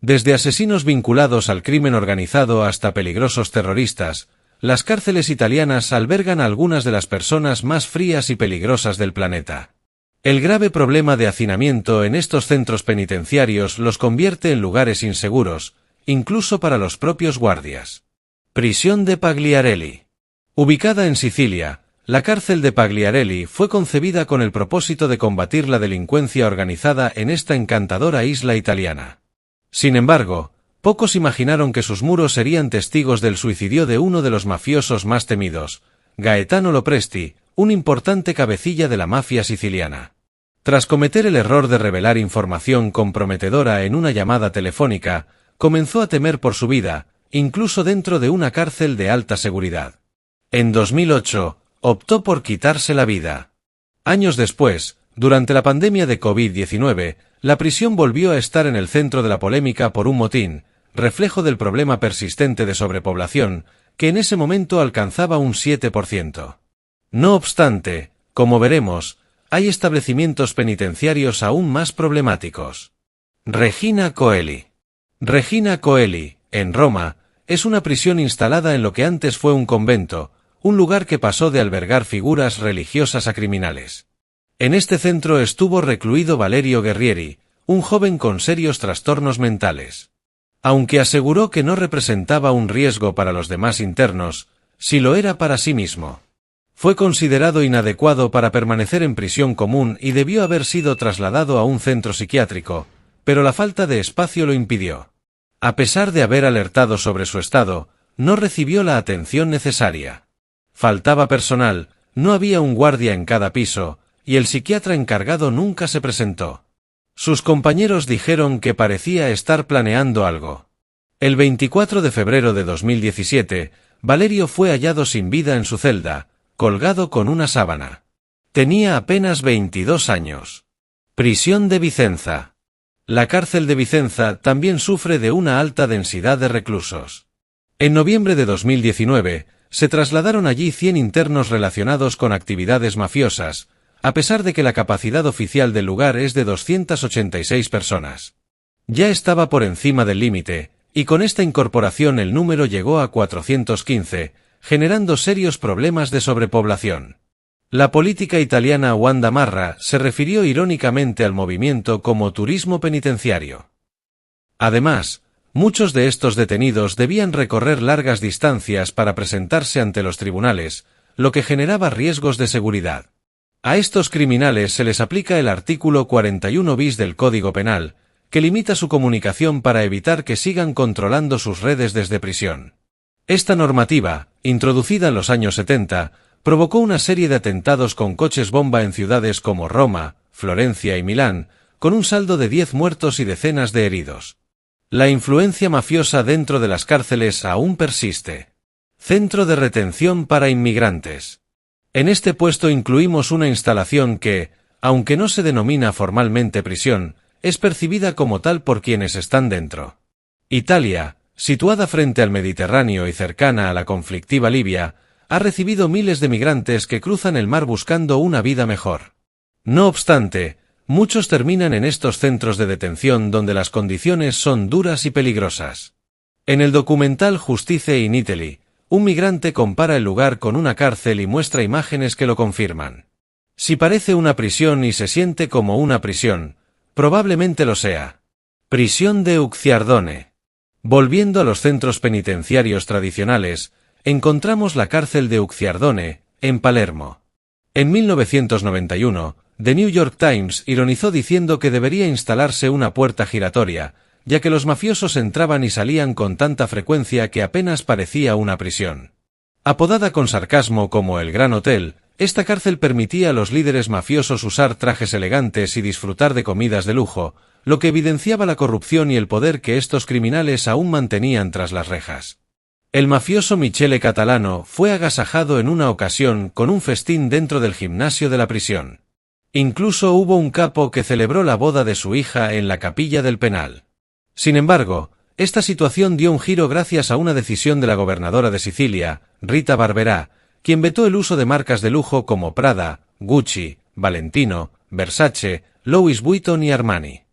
Desde asesinos vinculados al crimen organizado hasta peligrosos terroristas, las cárceles italianas albergan a algunas de las personas más frías y peligrosas del planeta. El grave problema de hacinamiento en estos centros penitenciarios los convierte en lugares inseguros, incluso para los propios guardias. Prisión de Pagliarelli. Ubicada en Sicilia, la cárcel de Pagliarelli fue concebida con el propósito de combatir la delincuencia organizada en esta encantadora isla italiana. Sin embargo, pocos imaginaron que sus muros serían testigos del suicidio de uno de los mafiosos más temidos, Gaetano Lopresti, un importante cabecilla de la mafia siciliana. Tras cometer el error de revelar información comprometedora en una llamada telefónica, comenzó a temer por su vida, incluso dentro de una cárcel de alta seguridad. En 2008, optó por quitarse la vida. Años después, durante la pandemia de COVID-19, la prisión volvió a estar en el centro de la polémica por un motín, reflejo del problema persistente de sobrepoblación, que en ese momento alcanzaba un 7%. No obstante, como veremos, hay establecimientos penitenciarios aún más problemáticos. Regina Coeli. Regina Coeli, en Roma, es una prisión instalada en lo que antes fue un convento, un lugar que pasó de albergar figuras religiosas a criminales. En este centro estuvo recluido Valerio Guerrieri, un joven con serios trastornos mentales. Aunque aseguró que no representaba un riesgo para los demás internos, sí lo era para sí mismo. Fue considerado inadecuado para permanecer en prisión común y debió haber sido trasladado a un centro psiquiátrico, pero la falta de espacio lo impidió. A pesar de haber alertado sobre su estado, no recibió la atención necesaria. Faltaba personal, no había un guardia en cada piso, y el psiquiatra encargado nunca se presentó. Sus compañeros dijeron que parecía estar planeando algo. El 24 de febrero de 2017, Valerio fue hallado sin vida en su celda, colgado con una sábana. Tenía apenas 22 años. Prisión de Vicenza. La cárcel de Vicenza también sufre de una alta densidad de reclusos. En noviembre de 2019, se trasladaron allí 100 internos relacionados con actividades mafiosas, a pesar de que la capacidad oficial del lugar es de 286 personas. Ya estaba por encima del límite, y con esta incorporación el número llegó a 415, generando serios problemas de sobrepoblación. La política italiana Wanda Marra se refirió irónicamente al movimiento como turismo penitenciario. Además, muchos de estos detenidos debían recorrer largas distancias para presentarse ante los tribunales, lo que generaba riesgos de seguridad. A estos criminales se les aplica el artículo 41 bis del Código Penal, que limita su comunicación para evitar que sigan controlando sus redes desde prisión. Esta normativa, introducida en los años 70, provocó una serie de atentados con coches bomba en ciudades como Roma, Florencia y Milán, con un saldo de 10 muertos y decenas de heridos. La influencia mafiosa dentro de las cárceles aún persiste. Centro de retención para inmigrantes. En este puesto incluimos una instalación que, aunque no se denomina formalmente prisión, es percibida como tal por quienes están dentro. Italia, situada frente al Mediterráneo y cercana a la conflictiva Libia, ha recibido miles de migrantes que cruzan el mar buscando una vida mejor. No obstante, muchos terminan en estos centros de detención donde las condiciones son duras y peligrosas. En el documental Justice in Italy, un migrante compara el lugar con una cárcel y muestra imágenes que lo confirman. Si parece una prisión y se siente como una prisión, probablemente lo sea. Prisión de Ucciardone. Volviendo a los centros penitenciarios tradicionales, encontramos la cárcel de Ucciardone, en Palermo. En 1991, The New York Times ironizó diciendo que debería instalarse una puerta giratoria, ya que los mafiosos entraban y salían con tanta frecuencia que apenas parecía una prisión. Apodada con sarcasmo como el Gran Hotel, esta cárcel permitía a los líderes mafiosos usar trajes elegantes y disfrutar de comidas de lujo, lo que evidenciaba la corrupción y el poder que estos criminales aún mantenían tras las rejas. El mafioso Michele Catalano fue agasajado en una ocasión con un festín dentro del gimnasio de la prisión. Incluso hubo un capo que celebró la boda de su hija en la capilla del penal. Sin embargo, esta situación dio un giro gracias a una decisión de la gobernadora de Sicilia, Rita Barberá, quien vetó el uso de marcas de lujo como Prada, Gucci, Valentino, Versace, Louis Vuitton y Armani.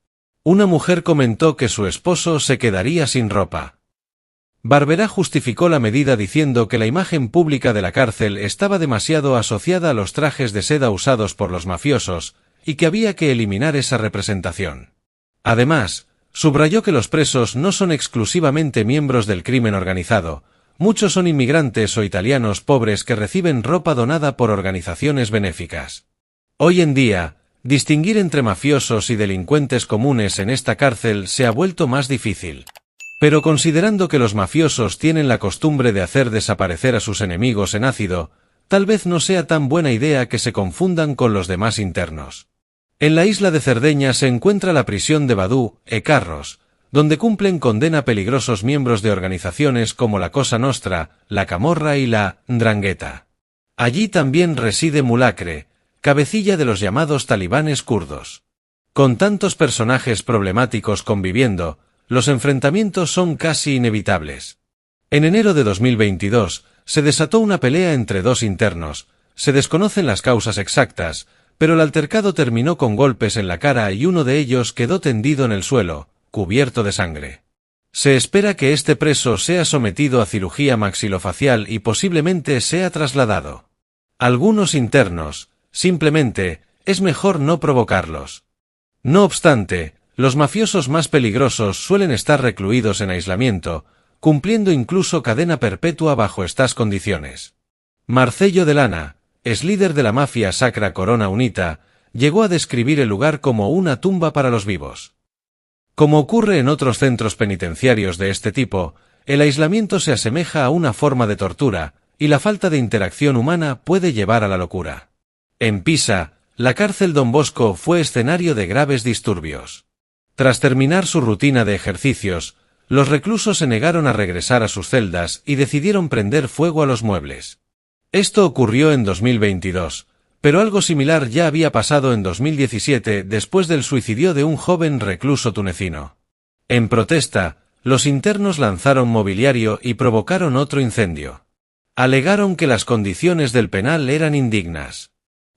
Una mujer comentó que su esposo se quedaría sin ropa. Barberá justificó la medida diciendo que la imagen pública de la cárcel estaba demasiado asociada a los trajes de seda usados por los mafiosos, y que había que eliminar esa representación. Además, subrayó que los presos no son exclusivamente miembros del crimen organizado, muchos son inmigrantes o italianos pobres que reciben ropa donada por organizaciones benéficas. Hoy en día, distinguir entre mafiosos y delincuentes comunes en esta cárcel se ha vuelto más difícil. Pero considerando que los mafiosos tienen la costumbre de hacer desaparecer a sus enemigos en ácido, tal vez no sea tan buena idea que se confundan con los demás internos. En la isla de Cerdeña se encuentra la prisión de Vadú e Carros, donde cumplen condena peligrosos miembros de organizaciones como la Cosa Nostra, la Camorra y la 'Ndrangheta. Allí también reside Mulacre, cabecilla de los llamados talibanes kurdos. Con tantos personajes problemáticos conviviendo, los enfrentamientos son casi inevitables. En enero de 2022, se desató una pelea entre dos internos, se desconocen las causas exactas, pero el altercado terminó con golpes en la cara y uno de ellos quedó tendido en el suelo, cubierto de sangre. Se espera que este preso sea sometido a cirugía maxilofacial y posiblemente sea trasladado. Algunos internos, simplemente, es mejor no provocarlos. No obstante, los mafiosos más peligrosos suelen estar recluidos en aislamiento, cumpliendo incluso cadena perpetua bajo estas condiciones. Marcello Delana, ex líder de la mafia Sacra Corona Unita, llegó a describir el lugar como una tumba para los vivos. Como ocurre en otros centros penitenciarios de este tipo, el aislamiento se asemeja a una forma de tortura, y la falta de interacción humana puede llevar a la locura. En Pisa, la cárcel Don Bosco fue escenario de graves disturbios. Tras terminar su rutina de ejercicios, los reclusos se negaron a regresar a sus celdas y decidieron prender fuego a los muebles. Esto ocurrió en 2022, pero algo similar ya había pasado en 2017 después del suicidio de un joven recluso tunecino. En protesta, los internos lanzaron mobiliario y provocaron otro incendio. Alegaron que las condiciones del penal eran indignas.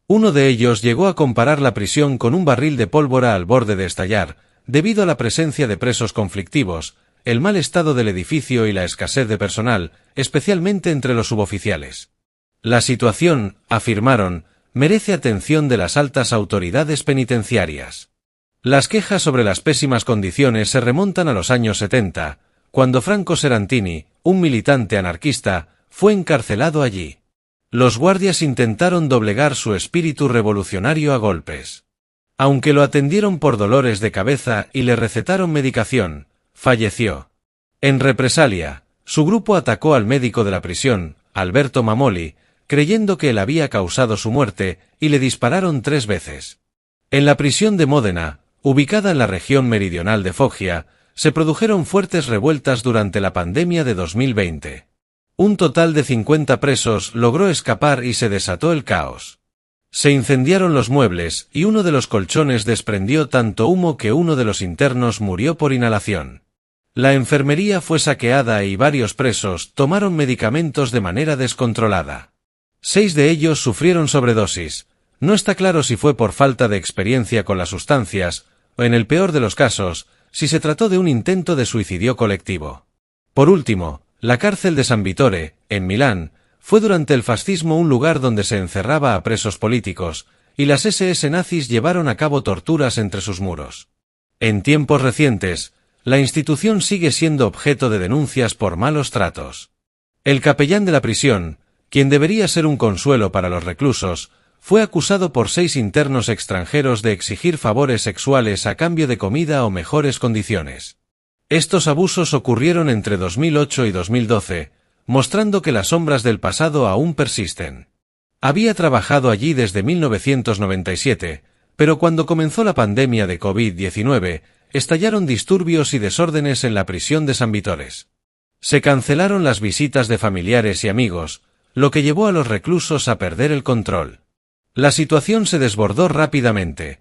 Uno de ellos llegó a comparar la prisión con un barril de pólvora al borde de estallar, debido a la presencia de presos conflictivos, el mal estado del edificio y la escasez de personal, especialmente entre los suboficiales. La situación, afirmaron, merece atención de las altas autoridades penitenciarias. Las quejas sobre las pésimas condiciones se remontan a los años 70, cuando Franco Serantini, un militante anarquista, fue encarcelado allí. Los guardias intentaron doblegar su espíritu revolucionario a golpes. Aunque lo atendieron por dolores de cabeza y le recetaron medicación, falleció. En represalia, su grupo atacó al médico de la prisión, Alberto Mamoli, creyendo que él había causado su muerte, y le dispararon 3 veces. En la prisión de Módena, ubicada en la región meridional de Foggia, se produjeron fuertes revueltas durante la pandemia de 2020. Un total de 50 presos logró escapar y se desató el caos. Se incendiaron los muebles y uno de los colchones desprendió tanto humo que uno de los internos murió por inhalación. La enfermería fue saqueada y varios presos tomaron medicamentos de manera descontrolada. 6 de ellos sufrieron sobredosis. No está claro si fue por falta de experiencia con las sustancias, o en el peor de los casos, si se trató de un intento de suicidio colectivo. Por último, la cárcel de San Vittore, en Milán, fue durante el fascismo un lugar donde se encerraba a presos políticos, y las SS nazis llevaron a cabo torturas entre sus muros. En tiempos recientes, la institución sigue siendo objeto de denuncias por malos tratos. El capellán de la prisión, quien debería ser un consuelo para los reclusos, fue acusado por 6 internos extranjeros de exigir favores sexuales a cambio de comida o mejores condiciones. Estos abusos ocurrieron entre 2008 y 2012, mostrando que las sombras del pasado aún persisten. Había trabajado allí desde 1997, pero cuando comenzó la pandemia de COVID-19, estallaron disturbios y desórdenes en la prisión de San Vittore. Se cancelaron las visitas de familiares y amigos, lo que llevó a los reclusos a perder el control. La situación se desbordó rápidamente.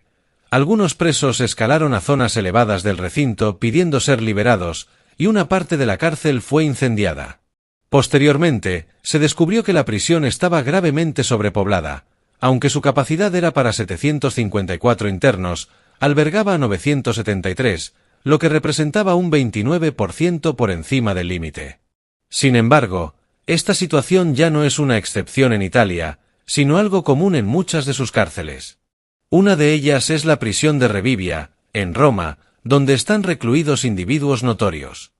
Algunos presos escalaron a zonas elevadas del recinto pidiendo ser liberados, y una parte de la cárcel fue incendiada. Posteriormente, se descubrió que la prisión estaba gravemente sobrepoblada. Aunque su capacidad era para 754 internos, albergaba a 973, lo que representaba un 29% por encima del límite. Sin embargo, esta situación ya no es una excepción en Italia, sino algo común en muchas de sus cárceles. Una de ellas es la prisión de Revivia, en Roma, donde están recluidos individuos notorios.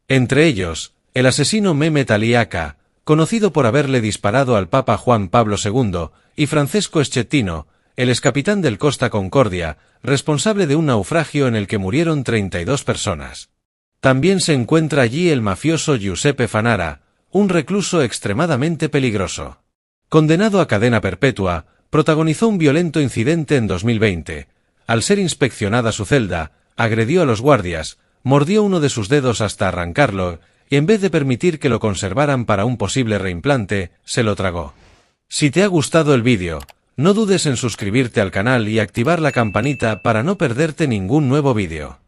Entre ellos, el asesino Mehmet Ali Aka, conocido por haberle disparado al Papa Juan Pablo II, y Francesco Schettino, el excapitán del Costa Concordia, responsable de un naufragio en el que murieron 32 personas. También se encuentra allí el mafioso Giuseppe Fanara, un recluso extremadamente peligroso. Condenado a cadena perpetua, protagonizó un violento incidente en 2020. Al ser inspeccionada su celda, agredió a los guardias, mordió uno de sus dedos hasta arrancarlo, y en vez de permitir que lo conservaran para un posible reimplante, se lo tragó. Si te ha gustado el vídeo, no dudes en suscribirte al canal y activar la campanita para no perderte ningún nuevo vídeo.